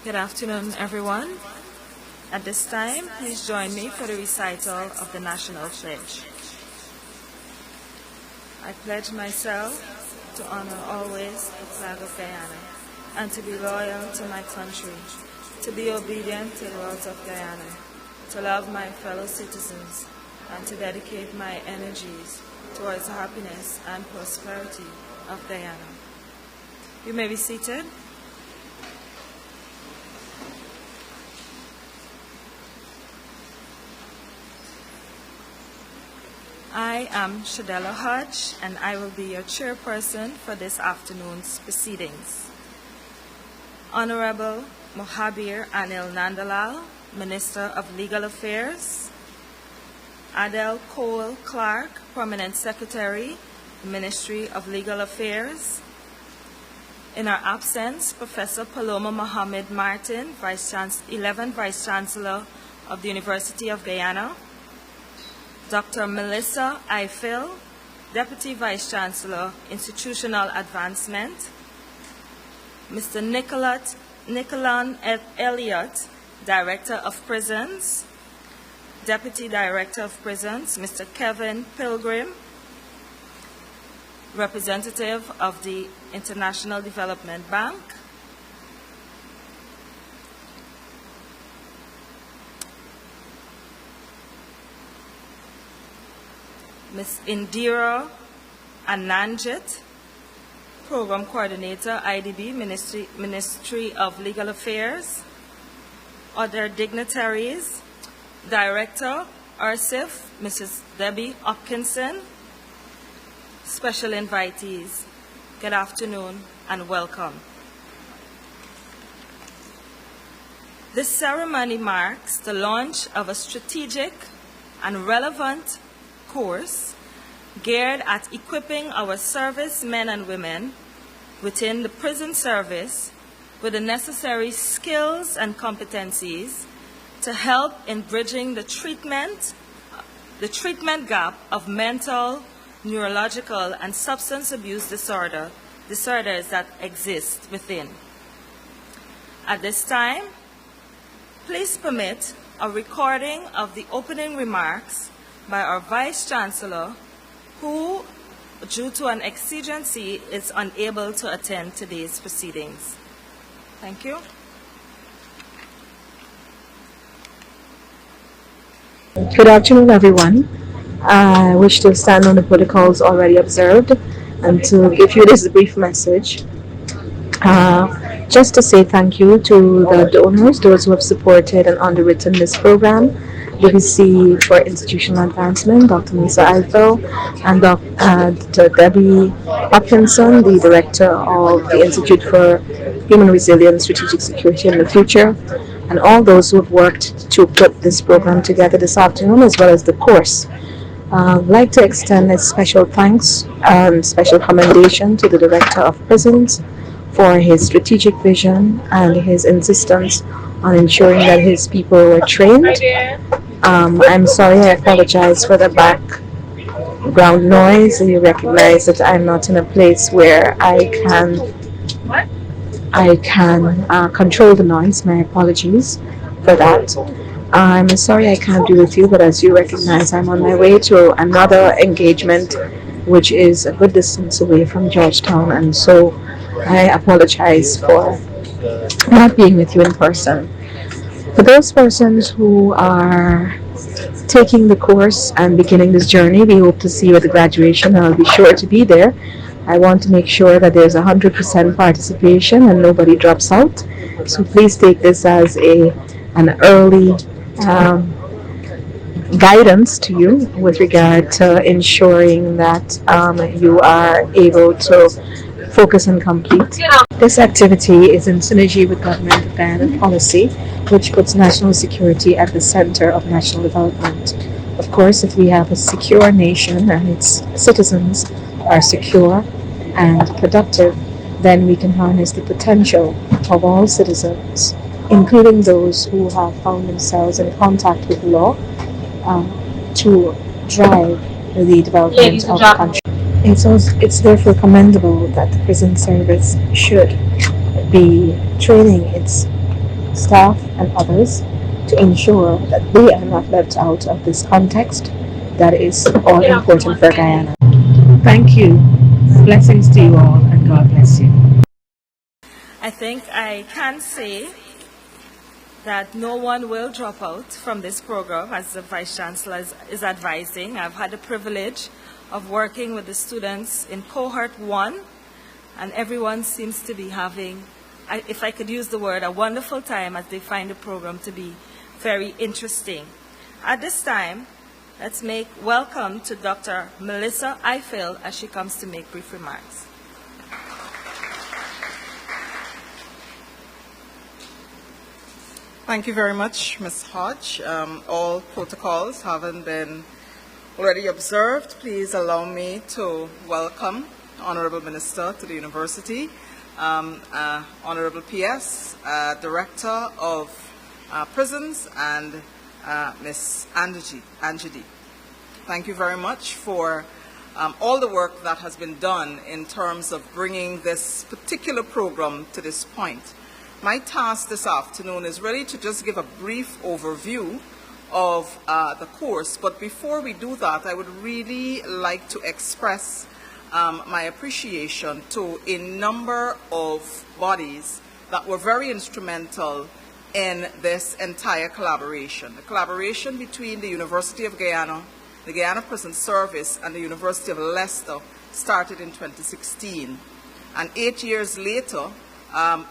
Good afternoon, everyone. At this time, please join me for the recital of the National Pledge. I pledge myself to honor always the flag of Guyana and to be loyal to my country, to be obedient to the laws of Guyana, to love my fellow citizens, and to dedicate my energies towards the happiness and prosperity of Guyana. You may be seated. I am Shadella Hodge, and I will be your chairperson for this afternoon's proceedings. Honorable Mohabir Anil Nandalal, Minister of Legal Affairs. Adele Cole Clark, Permanent Secretary, Ministry of Legal Affairs. In our absence, Professor Paloma Mohammed Martin, 11th Vice Chancellor of the University of Guyana. Dr. Melissa Eiffel, Deputy Vice Chancellor, Institutional Advancement. Mr. Nicolan Elliott, Director of Prisons. Deputy Director of Prisons, Mr. Kevin Pilgrim, representative of the International Development Bank. Ms. Indira Ananjit, Program Coordinator, IDB, Ministry of Legal Affairs. Other dignitaries, Director, RCIF, Mrs. Debbie Hopkinson. Special invitees, good afternoon and welcome. This ceremony marks the launch of a strategic and relevant course geared at equipping our servicemen and women within the prison service with the necessary skills and competencies to help in bridging the treatment gap of mental, neurological, and substance abuse disorders that exist within. At this time, please permit a recording of the opening remarks by our Vice Chancellor, who, due to an exigency, is unable to attend today's proceedings. Thank you. Good afternoon, everyone. I wish to stand on the protocols already observed and to give you this brief message. Just to say thank you to the donors, those who have supported and underwritten this program. DVC for Institutional Advancement, Dr. Lisa Eiffel, and Dr. Debbie Hopkinson, the Director of the Institute for Human Resilience, Strategic Security in the Future, and all those who have worked to put this program together this afternoon, as well as the course. I'd like to extend a special thanks and special commendation to the Director of Prisons for his strategic vision and his insistence on ensuring that his people were trained. I'm sorry, I apologize for the background noise. You recognize that I'm not in a place where I can control the noise. My apologies for that. I'm sorry I can't be with you, but as you recognize, I'm on my way to another engagement, which is a good distance away from Georgetown, and so I apologize for not being with you in person. For those persons who are taking the course and beginning this journey, we hope to see you at the graduation. I'll be sure to be there. I want to make sure that there's 100% participation and nobody drops out. So please take this as an early guidance to you with regard to ensuring that you are able to focus and complete. This activity is in synergy with Government of Guyana policy, which puts national security at the center of national development. Of course, if we have a secure nation and its citizens are secure and productive, then we can harness the potential of all citizens, including those who have found themselves in contact with law, to drive the development of the country. It's therefore commendable that the prison service should be training its staff, and others to ensure that they are not left out of this context that is all important for Guyana. Thank you. Blessings to you all, and God bless you. I think I can say that no one will drop out from this program, as the Vice Chancellor is advising. I've had the privilege of working with the students in cohort 1, and everyone seems to be having, if I could use the word, a wonderful time as they find the program to be very interesting. At this time, let's make welcome to Dr. Melissa Eiffel as she comes to make brief remarks. Thank you very much, Ms. Hodge. All protocols having been already observed, please allow me to welcome Honorable Minister to the University, Honorable PS, Director of Prisons, and Ms. Anjidi. Thank you very much for all the work that has been done in terms of bringing this particular program to this point. My task this afternoon is really to just give a brief overview of the course, but before we do that, I would really like to express my appreciation to a number of bodies that were very instrumental in this entire collaboration. The collaboration between the University of Guyana, the Guyana Prison Service, and the University of Leicester started in 2016. And 8 years later,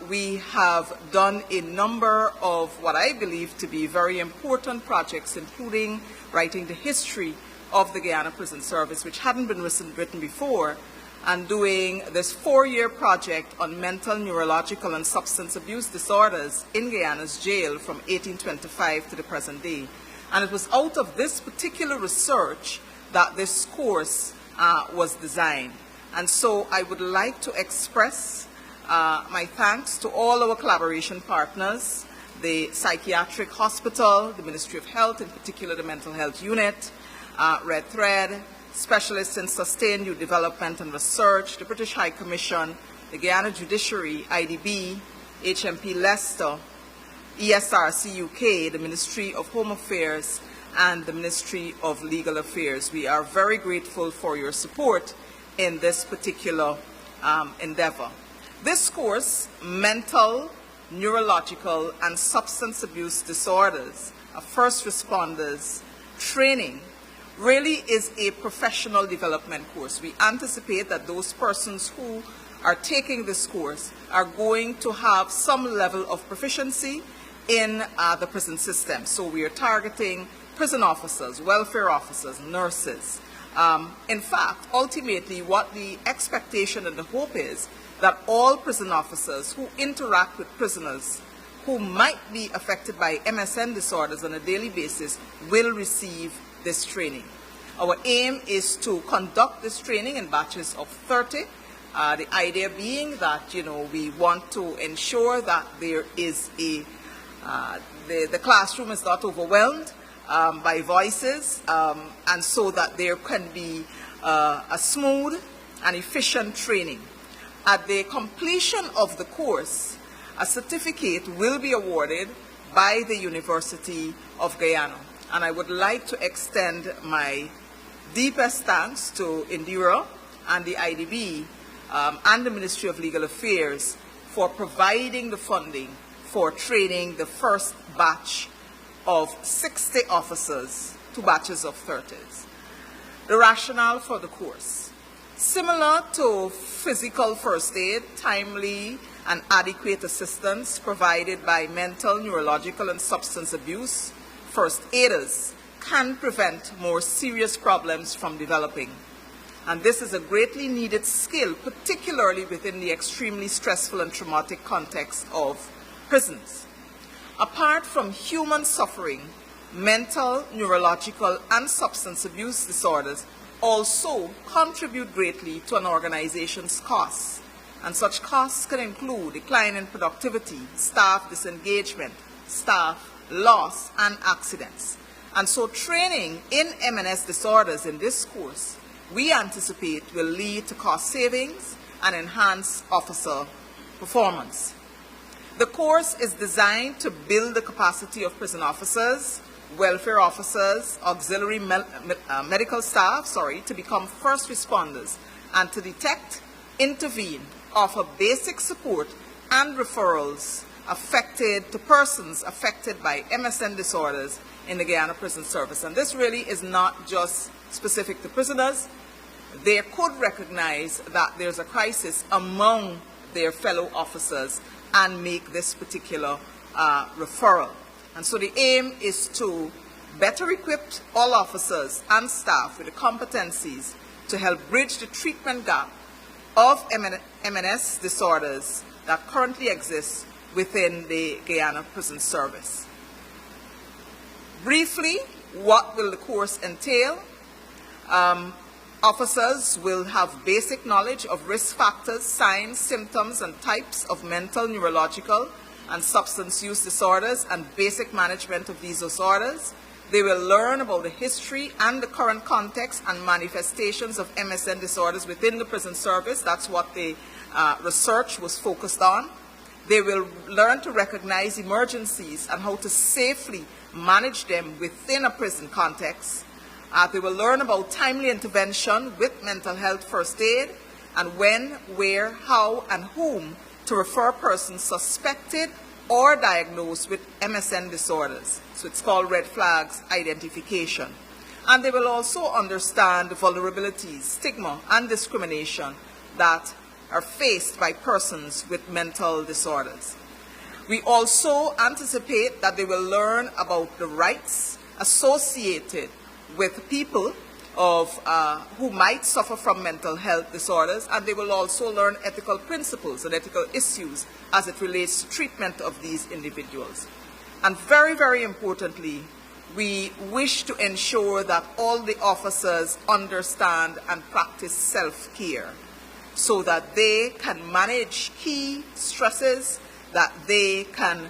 we have done a number of what I believe to be very important projects, including writing the history of the Guyana Prison Service, which hadn't been written before, and doing this 4-year project on mental, neurological, and substance abuse disorders in Guyana's jail from 1825 to the present day. And it was out of this particular research that this course was designed. And so I would like to express my thanks to all our collaboration partners, the Psychiatric Hospital, the Ministry of Health, in particular the Mental Health Unit, Red Thread, Specialists in Sustained Youth Development and Research, the British High Commission, the Guyana Judiciary, IDB, HMP Leicester, ESRC UK, the Ministry of Home Affairs, and the Ministry of Legal Affairs. We are very grateful for your support in this particular endeavor. This course, Mental, Neurological, and Substance Abuse Disorders, a First Responders Training, really is a professional development course. We anticipate that those persons who are taking this course are going to have some level of proficiency in the prison system. So we are targeting prison officers, welfare officers, nurses. In fact, ultimately, what the expectation and the hope is that all prison officers who interact with prisoners who might be affected by MSN disorders on a daily basis will receive this training. Our aim is to conduct this training in batches of 30. The idea being that, we want to ensure that there is the classroom is not overwhelmed by voices, and so that there can be a smooth and efficient training. At the completion of the course, a certificate will be awarded by the University of Guyana. And I would like to extend my deepest thanks to Indira and the IDB and the Ministry of Legal Affairs for providing the funding for training the first batch of 60 officers, 2 batches of 30s. The rationale for the course. Similar to physical first aid, timely and adequate assistance provided by mental, neurological, and substance abuse first aiders can prevent more serious problems from developing. And this is a greatly needed skill, particularly within the extremely stressful and traumatic context of prisons. Apart from human suffering, mental, neurological, and substance abuse disorders also contribute greatly to an organization's costs. And such costs can include decline in productivity, staff disengagement, staff loss, and accidents. And so training in MNS disorders in this course, we anticipate will lead to cost savings and enhance officer performance. The course is designed to build the capacity of prison officers, welfare officers, auxiliary medical staff, to become first responders and to detect, intervene, offer basic support and referrals to persons affected by MSN disorders in the Guyana Prison Service. And this really is not just specific to prisoners. They could recognize that there's a crisis among their fellow officers and make this particular referral. And so the aim is to better equip all officers and staff with the competencies to help bridge the treatment gap of MNS disorders that currently exist within the Guyana Prison Service. Briefly, what will the course entail? Officers will have basic knowledge of risk factors, signs, symptoms, and types of mental, neurological, and substance use disorders and basic management of these disorders. They will learn about the history and the current context and manifestations of MSN disorders within the prison service. That's what the research was focused on. They will learn to recognize emergencies and how to safely manage them within a prison context. They will learn about timely intervention with mental health first aid and when, where, how, and whom to refer persons suspected or diagnosed with MSN disorders. So it's called red flags identification. And they will also understand the vulnerabilities, stigma, and discrimination that are faced by persons with mental disorders. We also anticipate that they will learn about the rights associated with people who might suffer from mental health disorders, and they will also learn ethical principles and ethical issues as it relates to treatment of these individuals. And very, very importantly, we wish to ensure that all the officers understand and practice self-care so that they can manage key stresses, that they can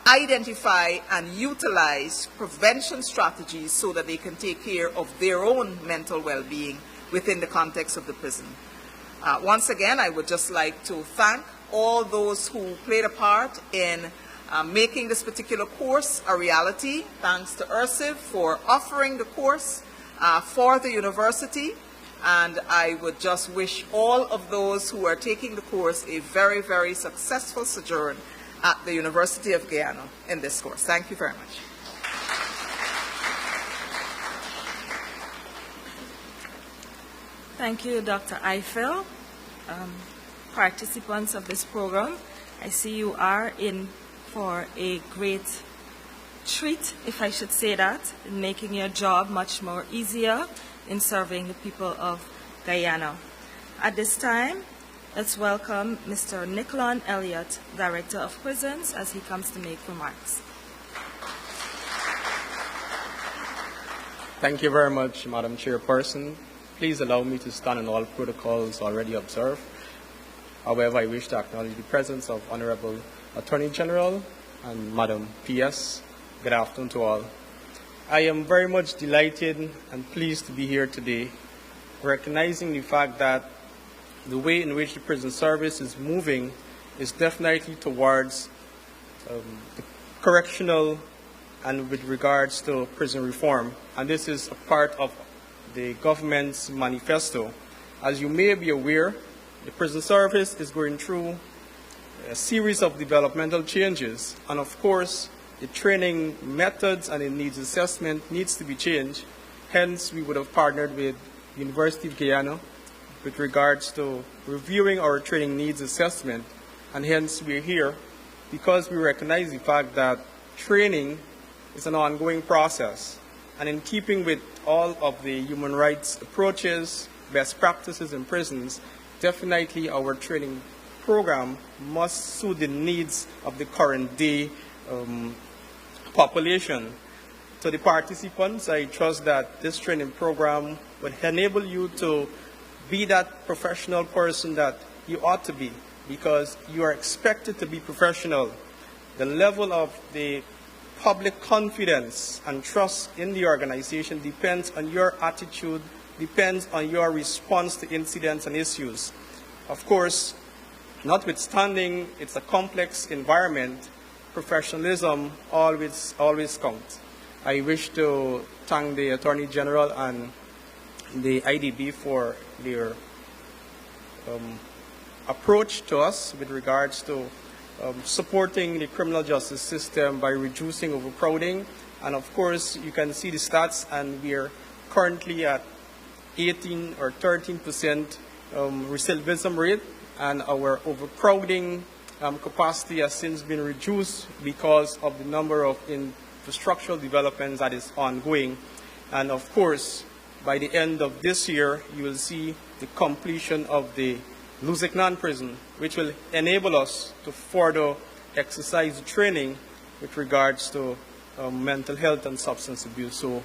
identify and utilize prevention strategies so that they can take care of their own mental well-being within the context of the prison. Once again, I would just like to thank all those who played a part in making this particular course a reality. Thanks to URSIV for offering the course for the university. And I would just wish all of those who are taking the course a very, very successful sojourn at the University of Guyana in this course. Thank you very much. Thank you, Dr. Eiffel. Participants of this program, I see you are in for a great treat, if I should say that, in making your job much more easier in serving the people of Guyana. At this time, let's welcome Mr. Nicolon Elliott, Director of Prisons, as he comes to make remarks. Thank you very much, Madam Chairperson. Please allow me to stand on all protocols already observed. However, I wish to acknowledge the presence of Honorable Attorney General and Madam P.S. Good afternoon to all. I am very much delighted and pleased to be here today, recognizing the fact that the way in which the prison service is moving is definitely towards the correctional and with regards to prison reform. And this is a part of the government's manifesto. As you may be aware, the prison service is going through a series of developmental changes. And of course, the training methods and the needs assessment needs to be changed. Hence, we would have partnered with the University of Guyana with regards to reviewing our training needs assessment. And hence, we're here because we recognize the fact that training is an ongoing process. And in keeping with all of the human rights approaches, best practices in prisons, definitely our training program must suit the needs of the current day population. To the participants, I trust that this training program would enable you to be that professional person that you ought to be, because you are expected to be professional. The level of the public confidence and trust in the organization depends on your attitude, depends on your response to incidents and issues. Of course, notwithstanding it's a complex environment, professionalism always counts. I wish to thank the Attorney General and the IDB for their approach to us with regards to supporting the criminal justice system by reducing overcrowding. And of course, you can see the stats, and we are currently at 18 or 13% recidivism rate, and our overcrowding capacity has since been reduced because of the number of infrastructural developments that is ongoing. And of course, by the end of this year, you will see the completion of the Luzignan prison, which will enable us to further exercise training with regards to mental health and substance abuse. So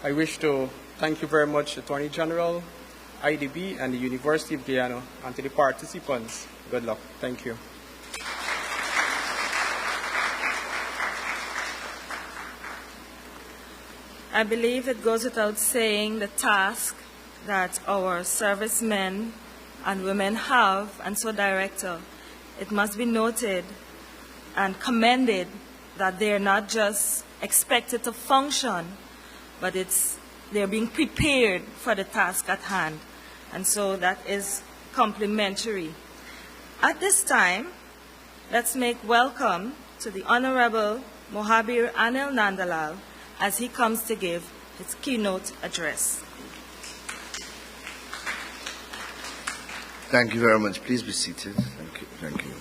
I wish to thank you very much, Attorney General, IDB, and the University of Guyana, and to the participants. Good luck. Thank you. I believe it goes without saying the task that our servicemen and women have, and so, Director, it must be noted and commended that they're not just expected to function, but they're being prepared for the task at hand, and so that is complimentary. At this time, let's make welcome to the Honorable Mohabir Anil Nandalal as he comes to give his keynote address. Thank you very much. Please be seated. Thank you. Thank you.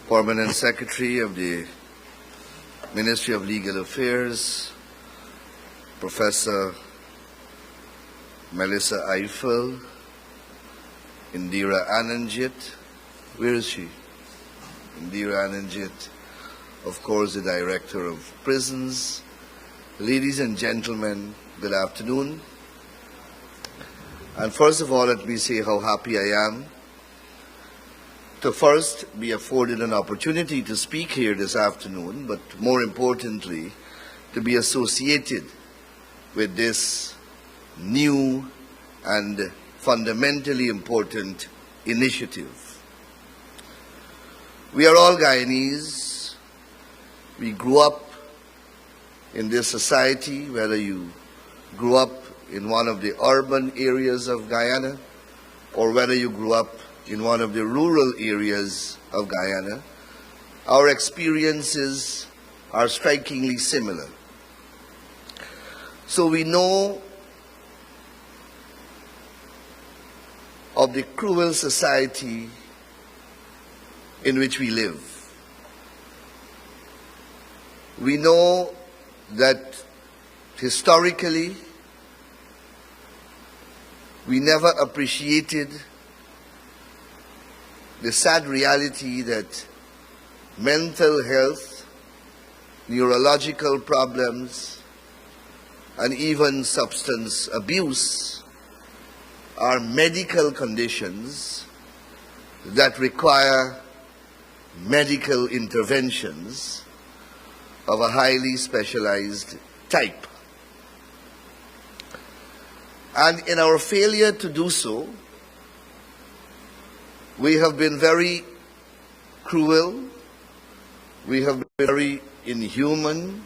Permanent Secretary of the Ministry of Legal Affairs, Professor Melissa Eiffel, Indira Ananjit. Where is she? Indira Ananjit. Of course, the Director of Prisons. Ladies and gentlemen, good afternoon. And first of all, let me say how happy I am to first be afforded an opportunity to speak here this afternoon, but more importantly, to be associated with this new and fundamentally important initiative. We are all Guyanese. We grew up in this society, whether you grew up in one of the urban areas of Guyana or whether you grew up in one of the rural areas of Guyana, our experiences are strikingly similar. So we know of the cruel society in which we live. We know that historically we never appreciated the sad reality that mental health, neurological problems, and even substance abuse are medical conditions that require medical interventions of a highly specialized type. And in our failure to do so, we have been very cruel, we have been very inhuman,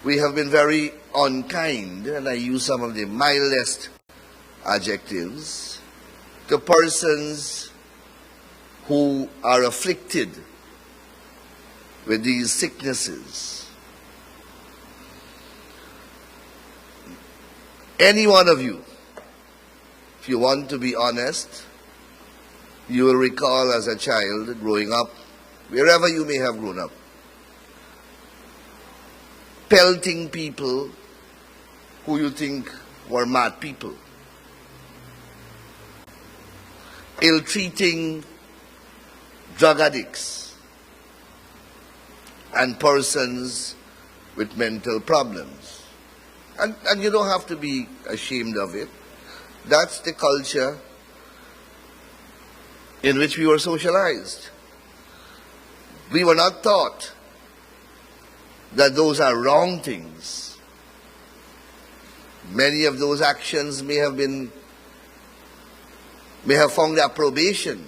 we have been very unkind, and I use some of the mildest adjectives, to persons who are afflicted with these sicknesses. Any one of you, if you want to be honest, you will recall as a child growing up, wherever you may have grown up, pelting people who you think were mad people, ill-treating drug addicts and persons with mental problems. And you don't have to be ashamed of it. That's the culture in which we were socialized. We were not taught that those are wrong things. Many of those actions may have been may have found approbation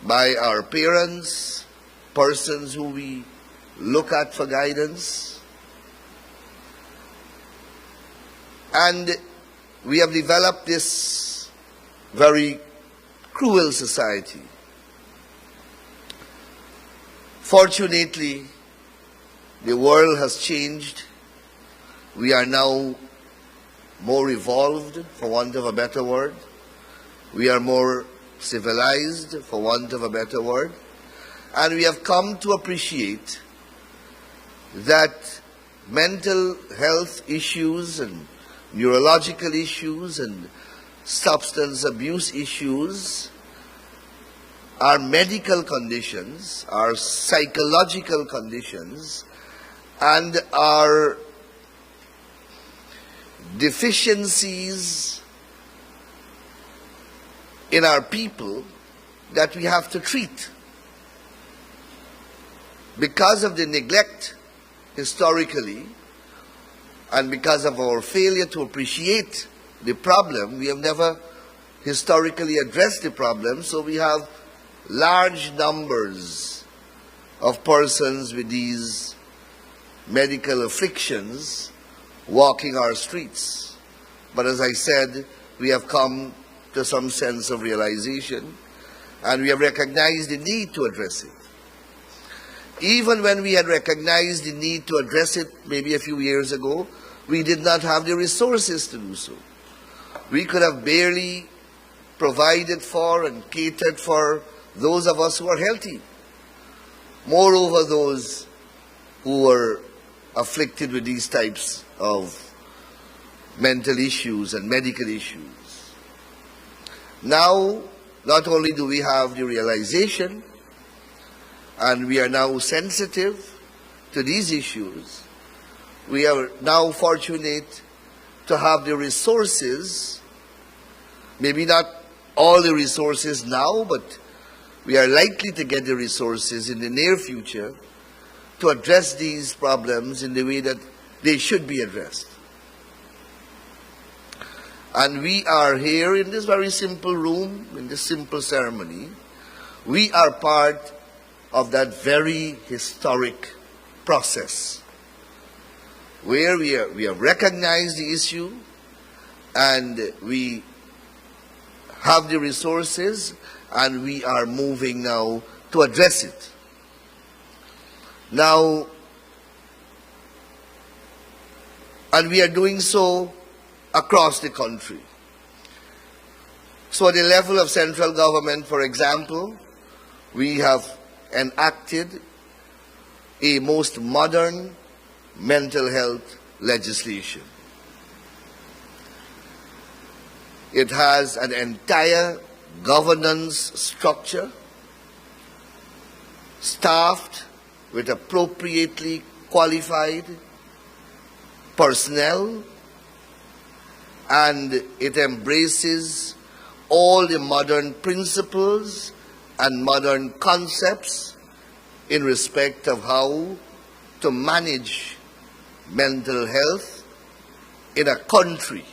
by our parents, persons who we look at for guidance. And we have developed this very cruel society. Fortunately, the world has changed. We are now more evolved, for want of a better word. We are more civilized, for want of a better word. And we have come to appreciate that mental health issues and neurological issues and substance abuse issues are medical conditions, are psychological conditions, and are deficiencies in our people that we have to treat. Because of the neglect historically, and because of our failure to appreciate the problem, we have never historically addressed the problem, so we have large numbers of persons with these medical afflictions walking our streets. But as I said, we have come to some sense of realization, and we have recognized the need to address it. Even when we had recognized the need to address it maybe a few years ago, we did not have the resources to do so. We could have barely provided for and catered for those of us who are healthy. Moreover, those who were afflicted with these types of mental issues and medical issues. Now, not only do we have the realization, and we are now sensitive to these issues, we are now fortunate to have the resources, maybe not all the resources now, but we are likely to get the resources in the near future to address these problems in the way that they should be addressed. And we are here in this very simple room, in this simple ceremony. We are part of that very historic process where we have recognized the issue and we have the resources and we are moving now to address it. Now, and we are doing so across the country. So at the level of central government, for example, we have enacted a most modern mental health legislation. It has an entire governance structure, staffed with appropriately qualified personnel, and it embraces all the modern principles and modern concepts in respect of how to manage mental health in a country,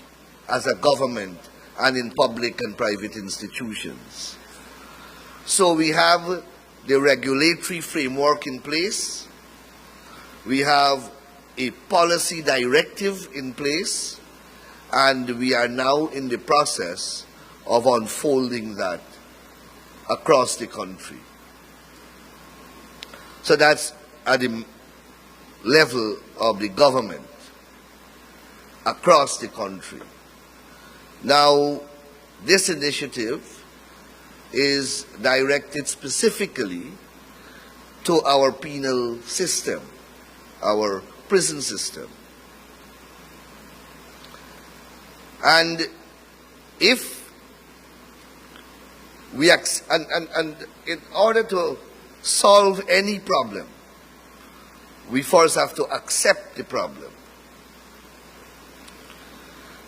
as a government, and in public and private institutions. So we have the regulatory framework in place. We have a policy directive in place, and we are now in the process of unfolding that across the country. So that's at the level of the government across the country. Now, this initiative is directed specifically to our penal system, our prison system. And if we and in order to solve any problem, we first have to accept the problem.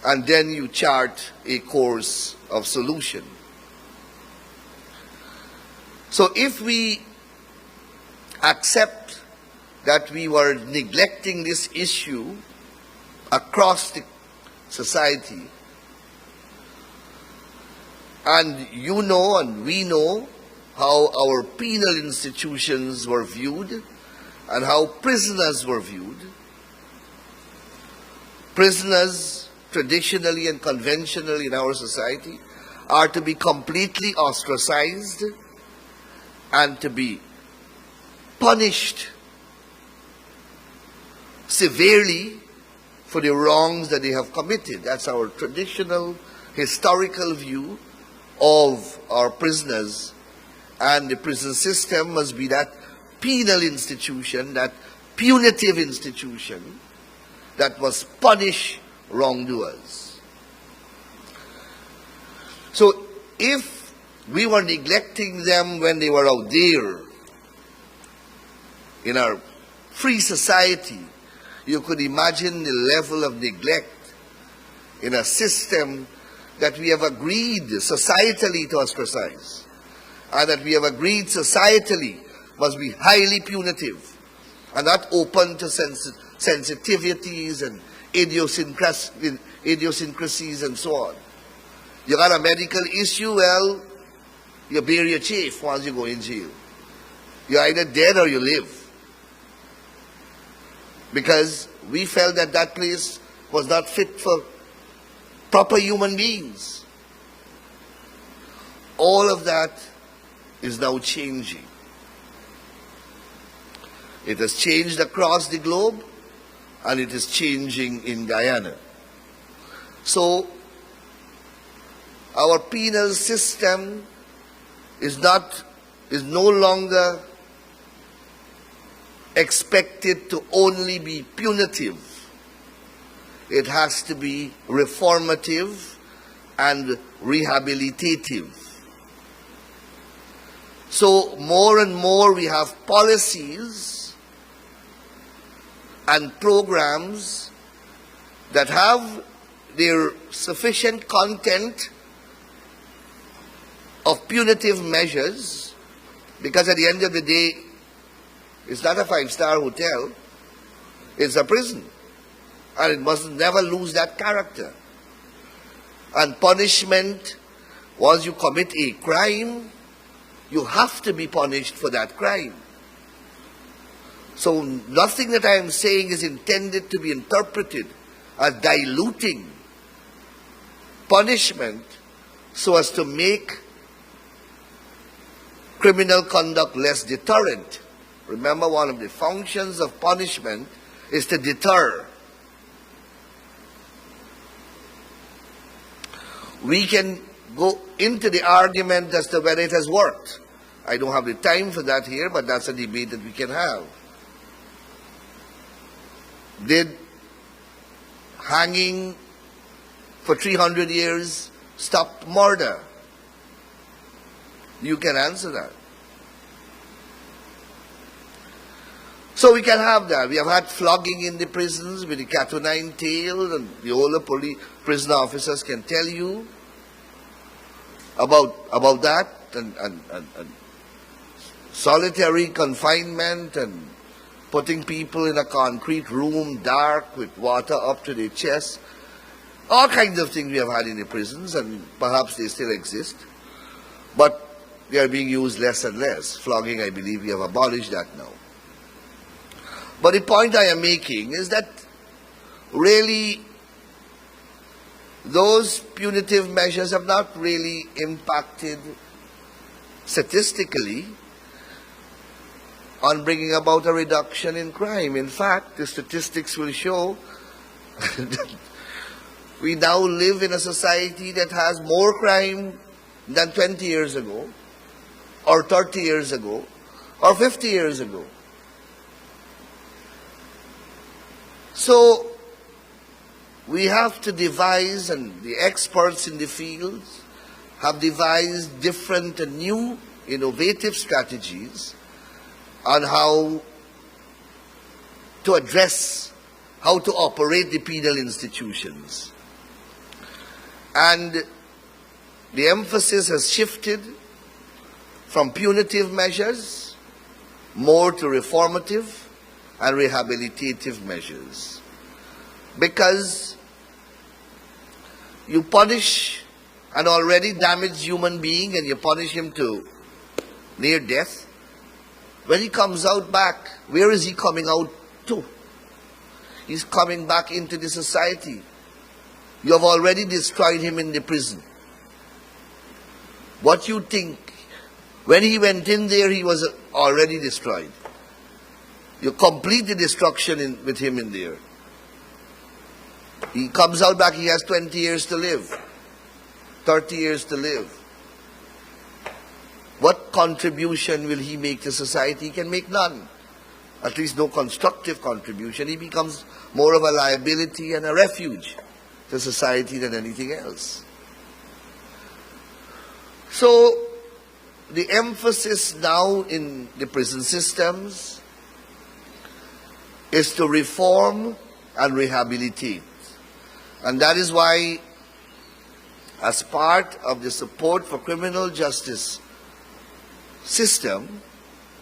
And then you chart a course of solution. So if we accept that we were neglecting this issue across the society, And you know and we know how our penal institutions were viewed and how prisoners were viewed. Prisoners, traditionally and conventionally in our society, are to be completely ostracized and to be punished severely for the wrongs that they have committed. That's our traditional, historical view of our prisoners. And the prison system must be that penal institution, that punitive institution that must punish wrongdoers. So if we were neglecting them when they were out there in our free society, you could imagine the level of neglect in a system that we have agreed societally to ostracize, and that we have agreed societally must be highly punitive and not open to sensitivities and idiosyncrasies and so on. You got a medical issue, well, you bear your chief once you go in jail. You're either dead or you live. Because we felt that that place was not fit for proper human beings. All of that is now changing. It has changed across the globe, and it is changing in Guyana. So, our penal system is no longer expected to only be punitive. It has to be reformative and rehabilitative. So more and more we have policies and programs that have their sufficient content of punitive measures, because at the end of the day, it's not a five-star hotel, it's a prison. And it must never lose that character. And punishment, once you commit a crime, you have to be punished for that crime. So nothing that I am saying is intended to be interpreted as diluting punishment so as to make criminal conduct less deterrent. Remember, one of the functions of punishment is to deter. We can go into the argument as to whether it has worked. I don't have the time for that here, but that's a debate that we can have. Did hanging for 300 years stop murder? You can answer that. So we can have that. We have had flogging in the prisons with the cat o' nine tails, and the older prison officers can tell you about that, and solitary confinement and putting people in a concrete room, dark, with water up to their chest. All kinds of things we have had in the prisons, and perhaps they still exist. But they are being used less and less. Flogging, I believe we have abolished that now. But the point I am making is that really those punitive measures have not really impacted statistically on bringing about a reduction in crime. In fact, the statistics will show that we now live in a society that has more crime than 20 years ago, or 30 years ago, or 50 years ago. So we have to devise, and the experts in the field have devised different and new innovative strategies on how to address, how to operate the penal institutions. And the emphasis has shifted from punitive measures more to reformative and rehabilitative measures. Because you punish an already damaged human being and you punish him to near death, when he comes out back, where is he coming out to? He's coming back into the society. You have already destroyed him in the prison. What you think, when he went in there, he was already destroyed. You complete the destruction with him in there. He comes out back, he has 20 years to live, 30 years to live. What contribution will he make to society? He can make none. At least no constructive contribution. He becomes more of a liability and a refuge to society than anything else. So, the emphasis now in the prison systems is to reform and rehabilitate. And that is why, as part of the support for criminal justice system,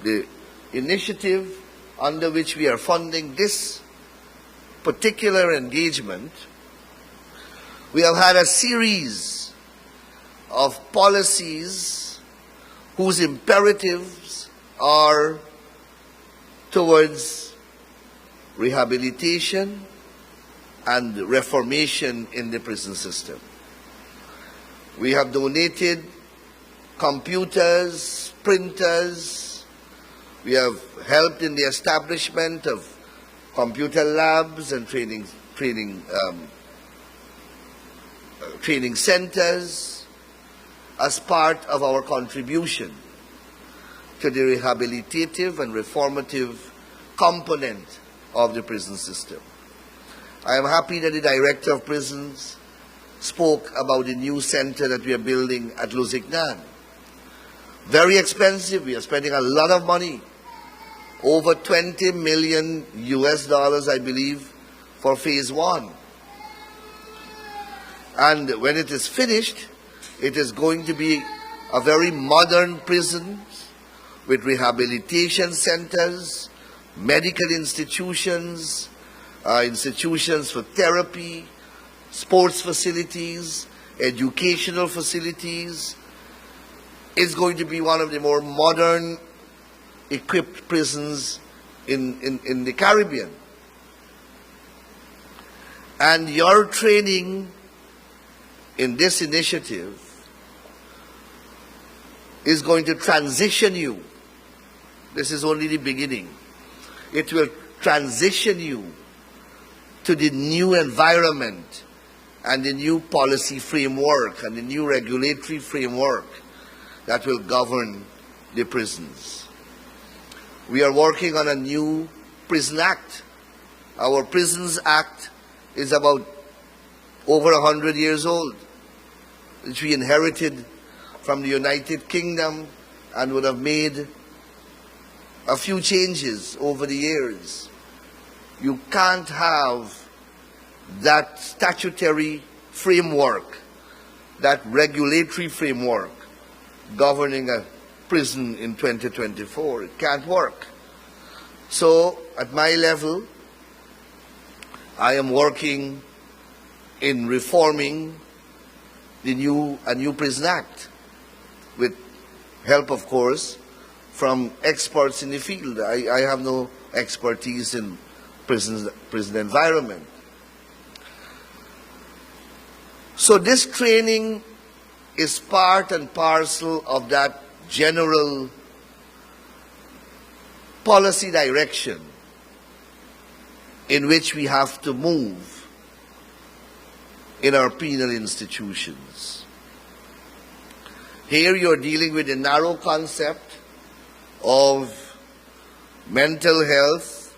the initiative under which we are funding this particular engagement, we have had a series of policies whose imperatives are towards rehabilitation and reformation in the prison system. We have donated computers, printers. We have helped in the establishment of computer labs and training centers as part of our contribution to the rehabilitative and reformative component of the prison system. I am happy that the Director of Prisons spoke about the new center that we are building at Lusignan. Very expensive. We are spending a lot of money. Over $20 million US, I believe, for phase 1. And when it is finished, it is going to be a very modern prison with rehabilitation centers, medical institutions, institutions for therapy, sports facilities, educational facilities. It's going to be one of the more modern equipped prisons in the Caribbean. And your training in this initiative is going to transition you. This is only the beginning. It will transition you to the new environment and the new policy framework and the new regulatory framework that will govern the prisons. We are working on a new prison act. Our Prisons Act is about over 100 years old, which we inherited from the United Kingdom and would have made a few changes over the years. You can't have that statutory framework, that regulatory framework governing a prison in 2024. It can't work. So, at my level, I am working in reforming a new Prison Act with help, of course, from experts in the field. I have no expertise in prison environment. So this training is part and parcel of that general policy direction in which we have to move in our penal institutions. Here you're dealing with the narrow concept of mental health,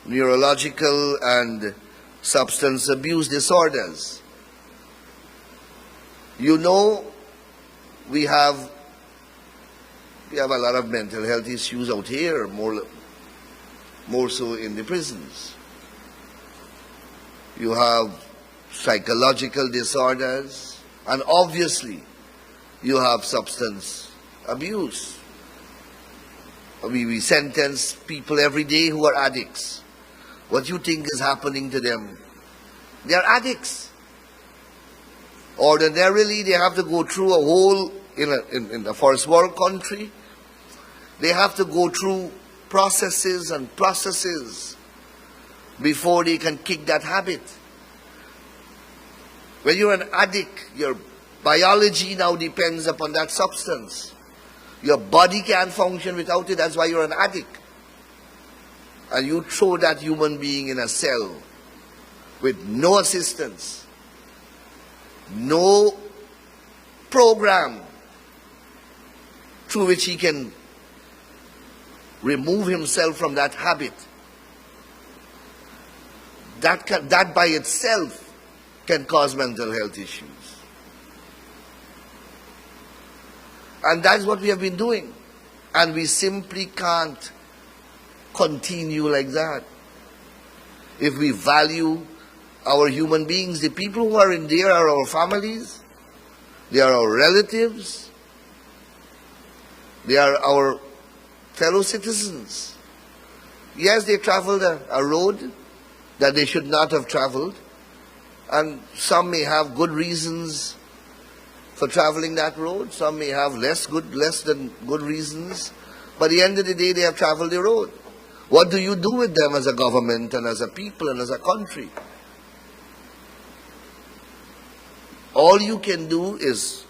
neurological and substance abuse disorders. You know, we have a lot of mental health issues out here, more so in the prisons. You have psychological disorders, and obviously you have substance abuse. We sentence people every day who are addicts. What do you think is happening to them? They are addicts. Ordinarily, they have to go through a whole, in a first world country, they have to go through processes and processes before they can kick that habit. When you're an addict, your biology now depends upon that substance. Your body can't function without it, that's why you're an addict. And you throw that human being in a cell with no assistance, no program through which he can remove himself from that habit. That by itself can cause mental health issues. And that's what we have been doing. And we simply can't continue like that. If we value our human beings, the people who are in there are our families, they are our relatives, they are our fellow citizens. Yes, they traveled a road that they should not have traveled, and some may have good reasons for traveling that road, some may have less than good reasons, but at the end of the day, they have traveled the road. What do you do with them as a government and as a people and as a country? All you can do is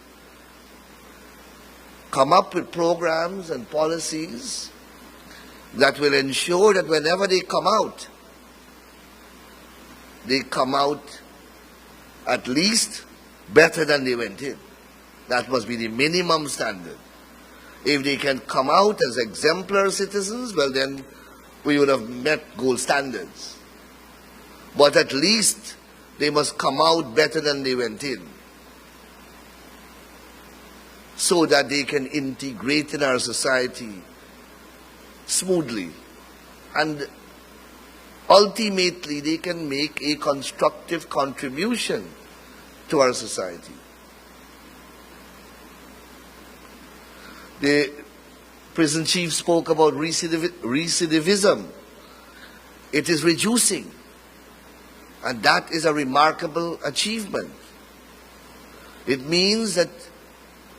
come up with programs and policies that will ensure that whenever they come out at least better than they went in. That must be the minimum standard. If they can come out as exemplar citizens, well then we would have met gold standards. But at least they must come out better than they went in, so that they can integrate in our society smoothly. And ultimately, they can make a constructive contribution to our society. The prison chief spoke about recidivism. It is reducing, and that is a remarkable achievement. It means that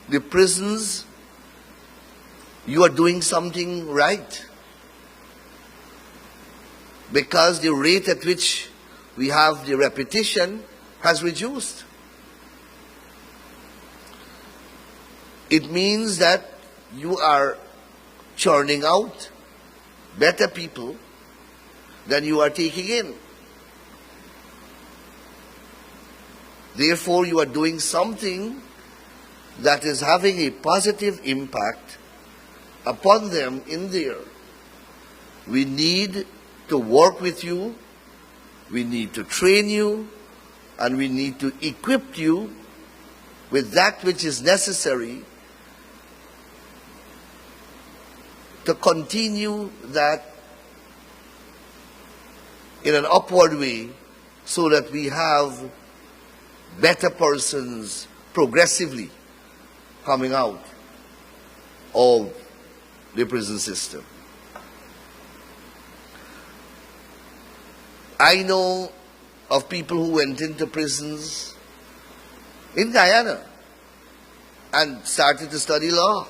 the prisons, you are doing something right, because the rate at which we have the repetition has reduced. It means that you are churning out better people than you are taking in. Therefore, you are doing something that is having a positive impact upon them in there. We need to work with you, we need to train you, and we need to equip you with that which is necessary to continue that in an upward way, so that we have better persons progressively coming out of the prison system. I know of people who went into prisons in Guyana and started to study law.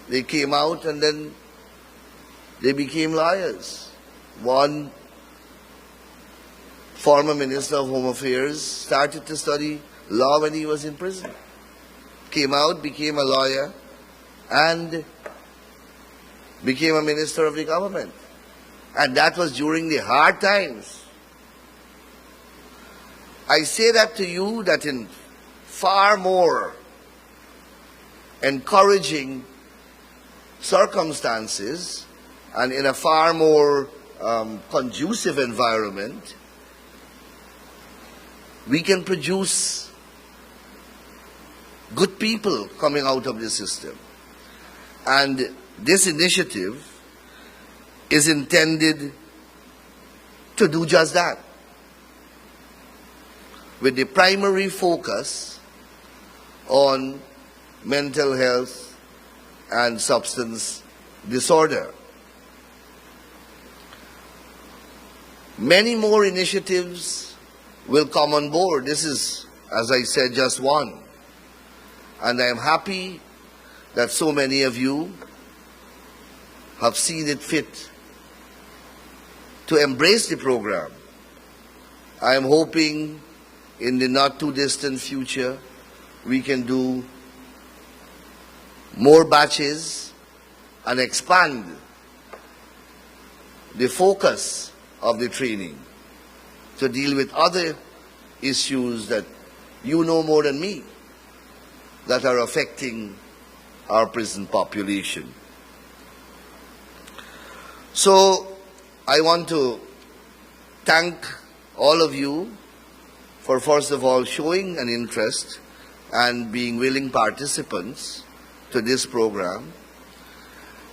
They came out and then they became lawyers. One former Minister of Home Affairs started to study law when he was in prison. Came out, became a lawyer, and became a minister of the government. And that was during the hard times. I say that to you that in far more encouraging circumstances and in a far more conducive environment, we can produce good people coming out of the system. And this initiative is intended to do just that, with the primary focus on mental health and substance disorder. Many more initiatives will come on board. This is, as I said, just one. And I am happy that so many of you have seen it fit to embrace the program. I am hoping in the not too distant future we can do more batches and expand the focus of the training to deal with other issues that you know more than me that are affecting our prison population. So I want to thank all of you for, first of all, showing an interest and being willing participants to this program.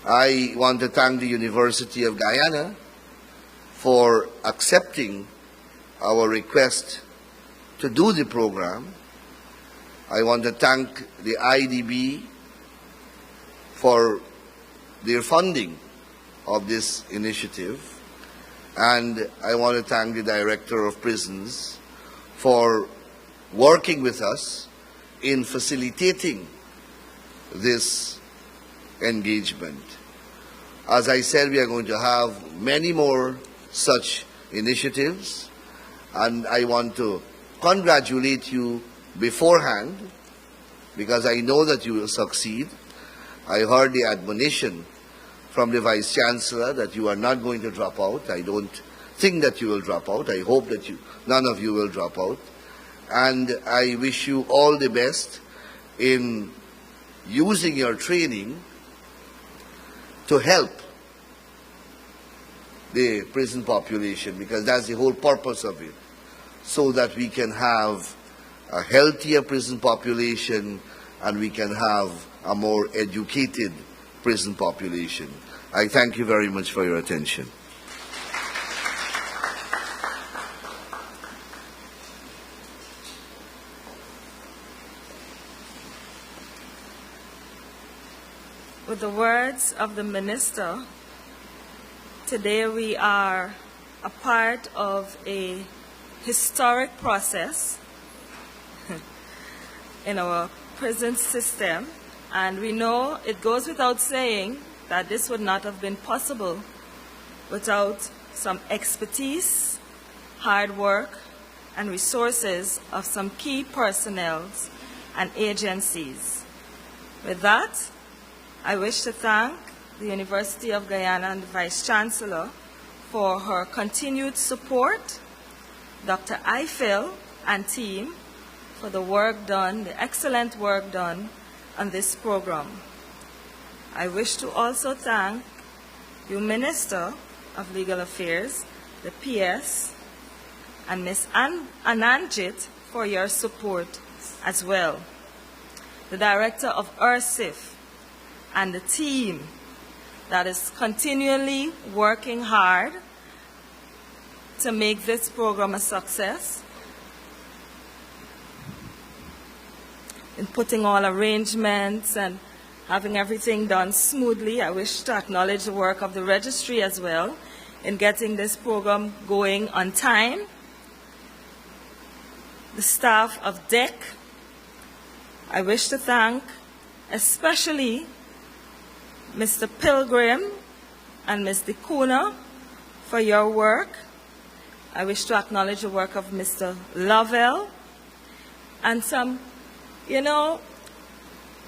I want to thank the University of Guyana for accepting our request to do the program. I want to thank the IDB for their funding of this initiative. And I want to thank the Director of Prisons for working with us in facilitating this engagement. As I said, we are going to have many more such initiatives, and I want to congratulate you beforehand because I know that you will succeed. I heard the admonition from the Vice Chancellor that you are not going to drop out. I don't think that you will drop out. I hope that none of you will drop out. And I wish you all the best in using your training to help the prison population, because that's the whole purpose of it, so that we can have a healthier prison population and we can have a more educated prison population. I thank you very much for your attention. With the words of the Minister, today we are a part of a historic process in our prison system, and we know it goes without saying that this would not have been possible without some expertise, hard work, and resources of some key personnel and agencies. With that, I wish to thank the University of Guyana and the Vice Chancellor for her continued support, Dr. Eiffel and team for the work done, the excellent work done on this program. I wish to also thank you, Minister of Legal Affairs, the PS, and Ms. Ananjit for your support as well. The Director of ERSIF and the team that is continually working hard to make this program a success, in putting all arrangements and having everything done smoothly. I wish to acknowledge the work of the registry as well in getting this program going on time. The staff of DEC, I wish to thank especially Mr. Pilgrim and Ms. DeCuna for your work. I wish to acknowledge the work of Mr. Lovell and some,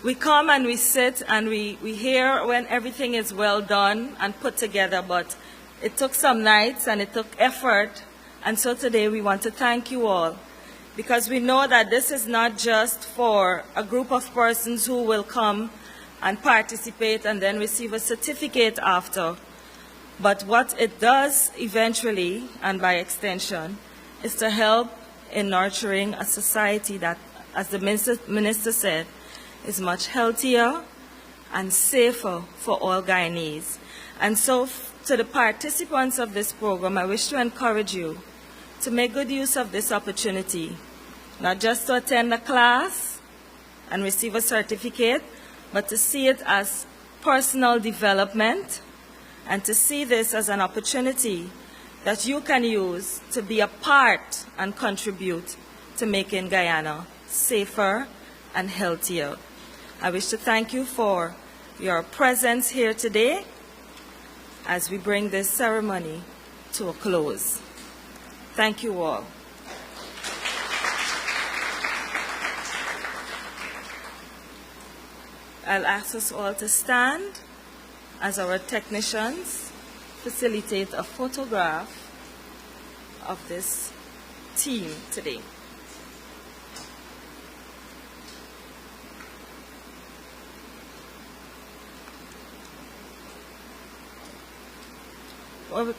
we come and we sit and we hear when everything is well done and put together, but it took some nights and it took effort. And so today we want to thank you all, because we know that this is not just for a group of persons who will come and participate and then receive a certificate after. But what it does eventually, and by extension, is to help in nurturing a society that, as the minister said, is much healthier and safer for all Guyanese. And so to the participants of this program, I wish to encourage you to make good use of this opportunity, not just to attend a class and receive a certificate, but to see it as personal development and to see this as an opportunity that you can use to be a part and contribute to making Guyana safer and healthier. I wish to thank you for your presence here today as we bring this ceremony to a close. Thank you all. I'll ask us all to stand as our technicians facilitate a photograph of this team today. What is it?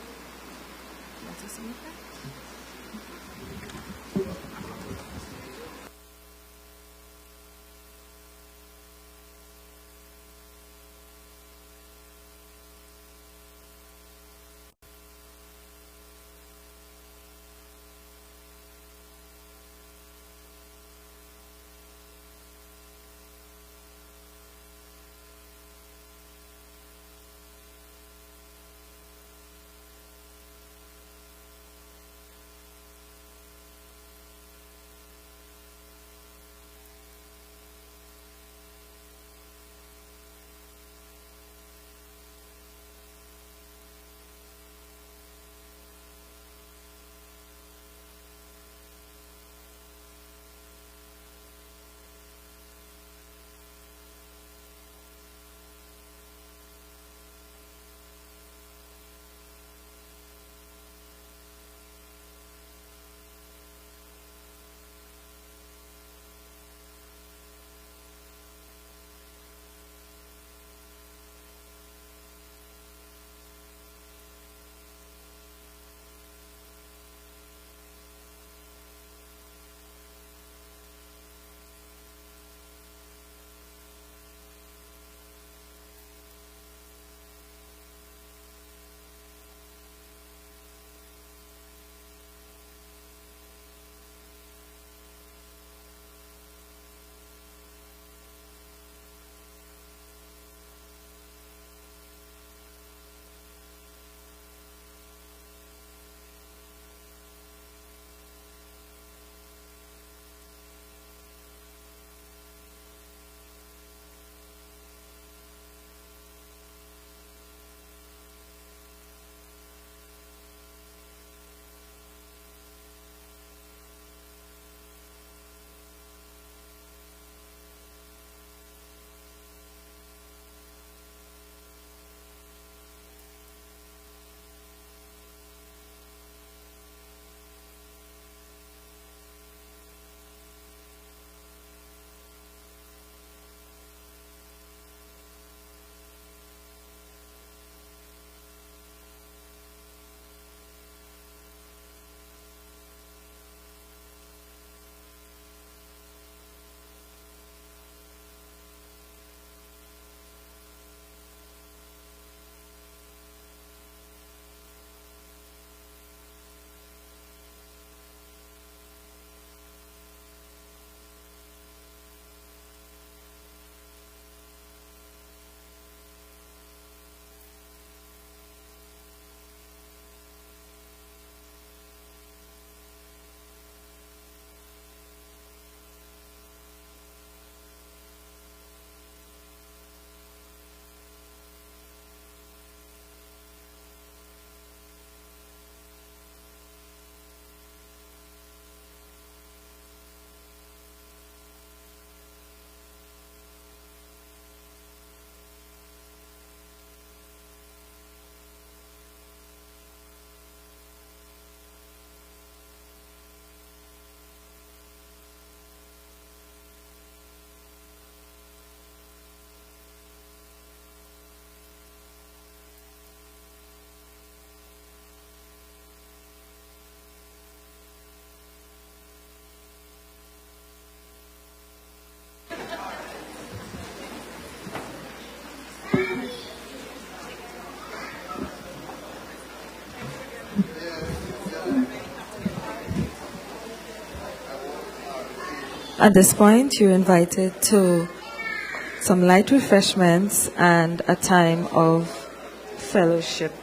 At this point, you're invited to some light refreshments and a time of fellowship.